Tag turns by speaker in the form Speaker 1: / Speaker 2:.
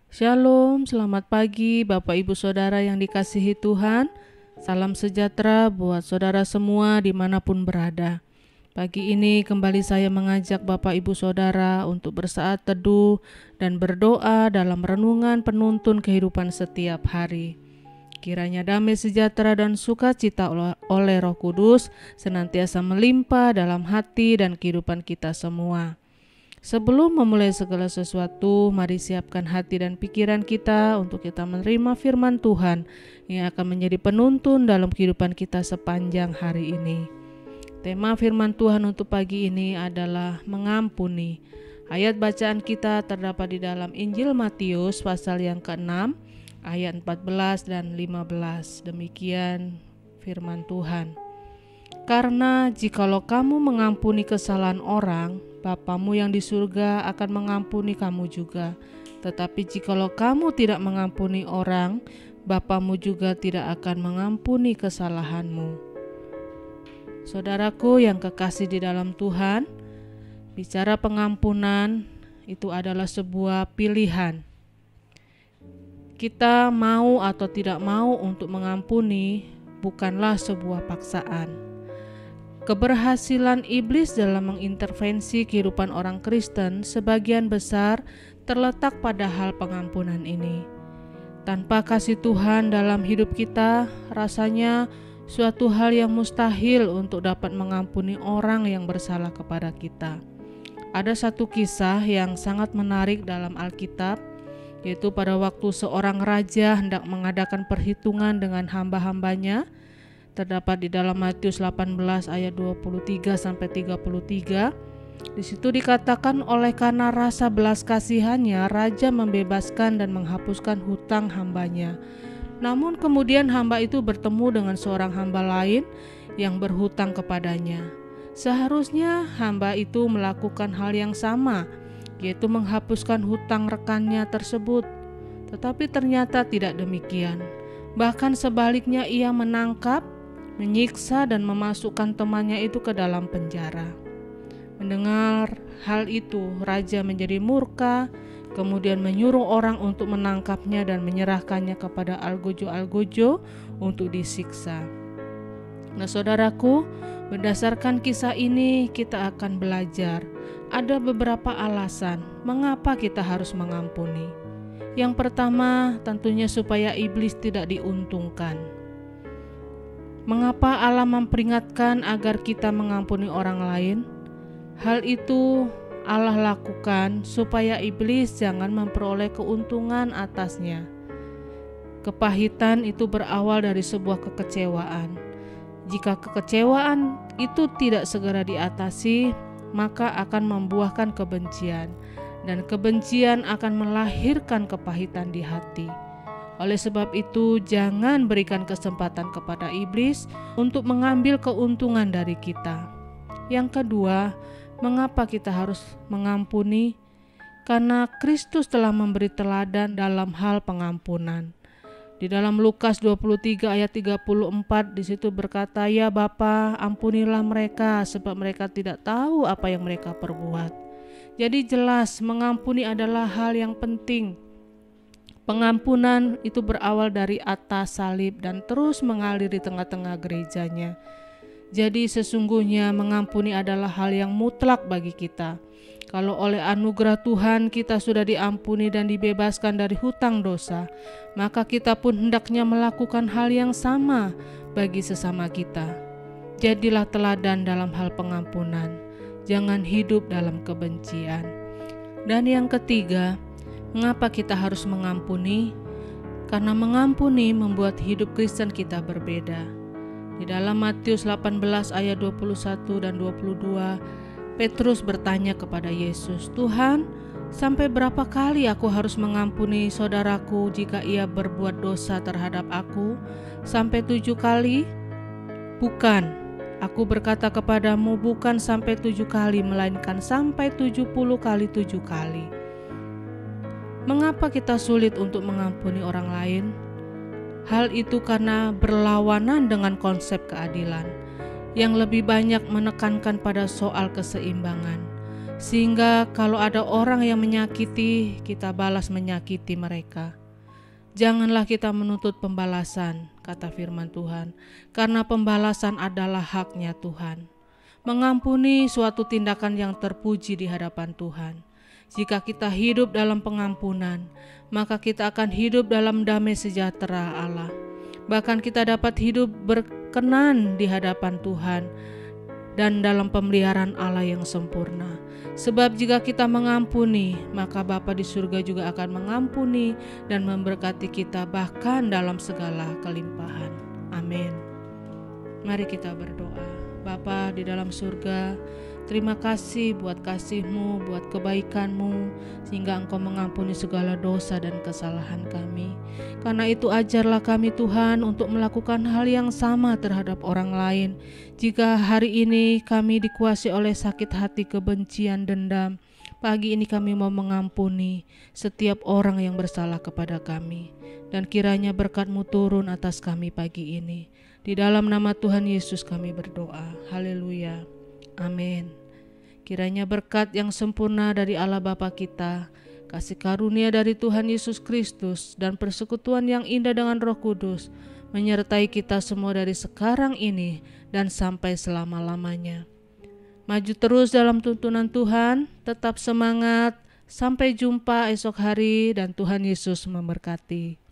Speaker 1: Shalom, selamat pagi Bapak Ibu Saudara yang dikasihi Tuhan. Salam sejahtera buat saudara semua dimanapun berada. Pagi ini kembali saya mengajak Bapak Ibu Saudara untuk bersaat teduh dan berdoa dalam renungan penuntun kehidupan setiap hari. Kiranya damai sejahtera dan sukacita oleh Roh Kudus senantiasa melimpah dalam hati dan kehidupan kita semua. Sebelum memulai segala sesuatu, mari siapkan hati dan pikiran kita untuk kita menerima firman Tuhan yang akan menjadi penuntun dalam kehidupan kita sepanjang hari ini. Tema firman Tuhan untuk pagi ini adalah mengampuni. Ayat bacaan kita terdapat di dalam Injil Matius pasal yang ke-6 ayat 14 dan 15. Demikian firman Tuhan. Karena jikalau kamu mengampuni kesalahan orang, Bapamu yang di surga akan mengampuni kamu juga. Tetapi jikalau kamu tidak mengampuni orang, Bapamu juga tidak akan mengampuni kesalahanmu. Saudaraku yang kekasih di dalam Tuhan, bicara pengampunan itu adalah sebuah pilihan. Kita mau atau tidak mau untuk mengampuni bukanlah sebuah paksaan. Keberhasilan iblis dalam mengintervensi kehidupan orang Kristen sebagian besar terletak pada hal pengampunan ini. Tanpa kasih Tuhan dalam hidup kita, rasanya suatu hal yang mustahil untuk dapat mengampuni orang yang bersalah kepada kita. Ada satu kisah yang sangat menarik dalam Alkitab, yaitu pada waktu seorang raja hendak mengadakan perhitungan dengan hamba-hambanya. Terdapat di dalam Matius 18 ayat 23 sampai 33. Di situ dikatakan oleh karena rasa belas kasihannya raja membebaskan dan menghapuskan hutang hambanya. Namun kemudian hamba itu bertemu dengan seorang hamba lain yang berhutang kepadanya. Seharusnya hamba itu melakukan hal yang sama, yaitu menghapuskan hutang rekannya tersebut. Tetapi ternyata tidak demikian. Bahkan sebaliknya ia menangkap, menyiksa dan memasukkan temannya itu ke dalam penjara. Mendengar hal itu, raja menjadi murka, kemudian menyuruh orang untuk menangkapnya dan menyerahkannya kepada algojo-algojo untuk disiksa. Nah, saudaraku, berdasarkan kisah ini kita akan belajar ada beberapa alasan mengapa kita harus mengampuni. Yang pertama, tentunya supaya iblis tidak diuntungkan. Mengapa Allah memperingatkan agar kita mengampuni orang lain? Hal itu Allah lakukan supaya iblis jangan memperoleh keuntungan atasnya. Kepahitan itu berawal dari sebuah kekecewaan. Jika kekecewaan itu tidak segera diatasi, maka akan membuahkan kebencian, dan kebencian akan melahirkan kepahitan di hati. Oleh sebab itu, jangan berikan kesempatan kepada iblis untuk mengambil keuntungan dari kita. Yang kedua, mengapa kita harus mengampuni? Karena Kristus telah memberi teladan dalam hal pengampunan. Di dalam Lukas 23 ayat 34 di situ berkata, "Ya Bapa, ampunilah mereka sebab mereka tidak tahu apa yang mereka perbuat." Jadi jelas mengampuni adalah hal yang penting. Pengampunan itu berawal dari atas salib dan terus mengalir di tengah-tengah gerejanya. Jadi sesungguhnya mengampuni adalah hal yang mutlak bagi kita. Kalau oleh anugerah Tuhan kita sudah diampuni dan dibebaskan dari hutang dosa, maka kita pun hendaknya melakukan hal yang sama bagi sesama kita. Jadilah teladan dalam hal pengampunan. Jangan hidup dalam kebencian. Dan yang ketiga, mengapa kita harus mengampuni? Karena mengampuni membuat hidup Kristen kita berbeda. Di dalam Matius 18 ayat 21 dan 22, Petrus bertanya kepada Yesus, "Tuhan, sampai berapa kali aku harus mengampuni saudaraku jika ia berbuat dosa terhadap aku? Sampai 7 kali?" "Bukan, aku berkata kepadamu, bukan sampai 7 kali, melainkan sampai 70 kali 7 kali. Mengapa kita sulit untuk mengampuni orang lain? Hal itu karena berlawanan dengan konsep keadilan yang lebih banyak menekankan pada soal keseimbangan. sehingga kalau ada orang yang menyakiti, kita balas menyakiti mereka. Janganlah kita menuntut pembalasan, kata firman Tuhan, karena pembalasan adalah haknya Tuhan. Mengampuni suatu tindakan yang terpuji di hadapan Tuhan. Jika kita hidup dalam pengampunan, maka kita akan hidup dalam damai sejahtera Allah. Bahkan kita dapat hidup berkenan di hadapan Tuhan dan dalam pemeliharaan Allah yang sempurna. Sebab jika kita mengampuni, maka Bapa di surga juga akan mengampuni dan memberkati kita bahkan dalam segala kelimpahan. Amin. Mari kita berdoa. Bapa di dalam surga, terima kasih buat kasih-Mu, buat kebaikan-Mu, sehingga Engkau mengampuni segala dosa dan kesalahan kami. Karena itu ajarlah kami Tuhan untuk melakukan hal yang sama terhadap orang lain. Jika hari ini kami dikuasai oleh sakit hati, kebencian, dendam, pagi ini kami mau mengampuni setiap orang yang bersalah kepada kami. Dan kiranya berkat-Mu turun atas kami pagi ini. Di dalam nama Tuhan Yesus kami berdoa. Haleluya. Amin. Kiranya berkat yang sempurna dari Allah Bapa kita, kasih karunia dari Tuhan Yesus Kristus, dan persekutuan yang indah dengan Roh Kudus menyertai kita semua dari sekarang ini dan sampai selama-lamanya. Maju terus dalam tuntunan Tuhan, tetap semangat, sampai jumpa esok hari dan Tuhan Yesus memberkati.